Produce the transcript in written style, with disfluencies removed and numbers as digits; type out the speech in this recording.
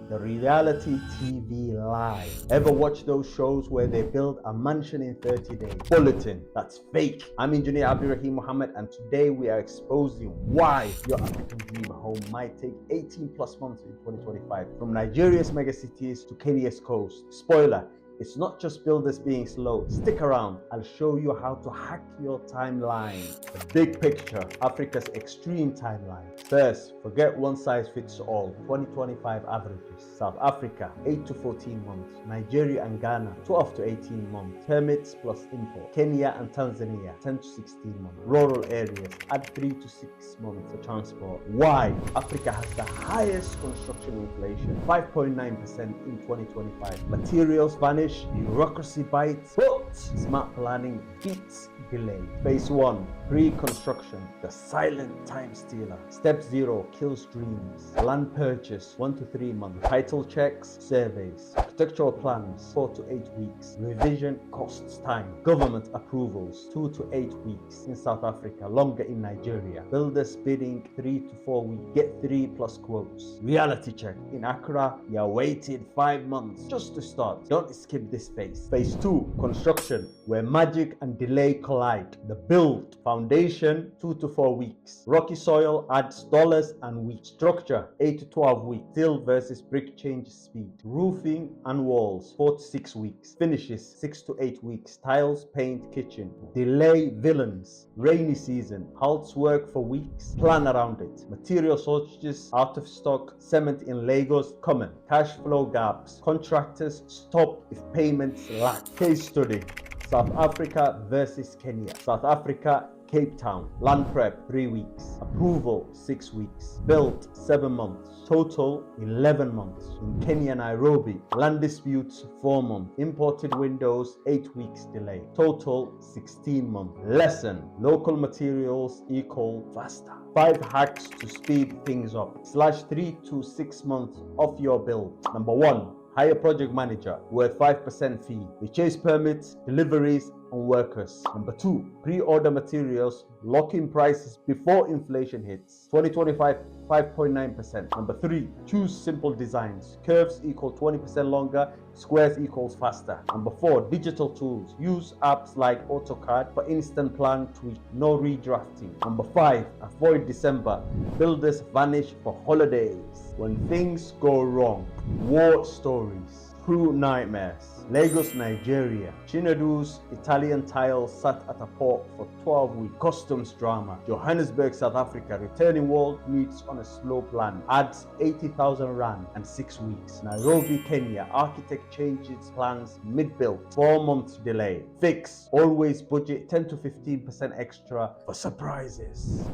the reality TV live. Ever watch those shows where they build a mansion in 30 days? Bulletin, that's fake. I'm engineer Abdurrahim Mohammed, and today we are exposing why your African dream home might take 18 plus months in 2025. From Nigeria's megacities to Kenya's coast. Spoiler, it's not just builders being slow. Stick around, I'll show you how to hack your timeline. The big picture, Africa's extreme timeline. First, forget one size fits all. 2025 averages. South Africa, 8 to 14 months. Nigeria and Ghana, 12 to 18 months. Permits plus import. Kenya and Tanzania, 10 to 16 months. Rural areas, add 3 to 6 months for transport. Why? Africa has the highest construction inflation, 5.9% in 2025. Materials vanish, bureaucracy bites, but smart planning beats delay. Phase 1, pre-construction, the silent time stealer. Step 0, kills dreams. Land purchase, 1 to 3 months. Title checks, surveys. Architectural plans, 4 to 8 weeks. Revision costs time. Government approvals, 2 to 8 weeks in South Africa, longer in Nigeria. Builders bidding 3 to 4 weeks. Get 3 plus quotes. Reality check. In Accra, you are waited 5 months just to start. Don't skip this phase. Phase 2, construction, where magic and delay collide. The build, foundation, 2 to 4 weeks. Rocky soil adds dollars and weeks. Structure, 8 to 12 weeks. Steel versus brick changes speed. Roofing and walls, 4 to 6 weeks. Finishes, 6 to 8 weeks. Tiles, paint, kitchen. Delay villains, rainy season, halts work for weeks. Plan around it. Material shortages, out of stock. Cement in Lagos, common. Cash flow gaps. Contractors stop if payments lack. Case study, South Africa versus Kenya. South Africa, Cape Town. Land prep, 3 weeks. Approval, 6 weeks. Built, 7 months. Total, 11 months. In Kenya, Nairobi, land disputes, 4 months. Imported windows, 8 weeks delay. Total, 16 months. Lesson, local materials equal faster. 5 hacks to speed things up. Slash 3 to 6 months off your build. Number 1, hire project manager worth 5% fee. They chase permits, deliveries, and workers. Number 2, pre-order materials, lock in prices before inflation hits. 2025, 5.9%. Number 3, choose simple designs. Curves equal 20% longer, squares equals faster. Number 4, digital tools. Use apps like AutoCAD for instant plan tweak, no redrafting. Number 5, avoid December. Builders vanish for holidays. When things go wrong, war stories, crew nightmares. Lagos, Nigeria. Chinedu's Italian tile sat at a port for 12 weeks. Customs drama. Johannesburg, South Africa. Returning wall meets on a slope land. Adds 80,000 rand and 6 weeks. Nairobi, Kenya. Architect changes plans mid-build. 4 months delay. Fix. Always budget 10 to 15% extra for surprises.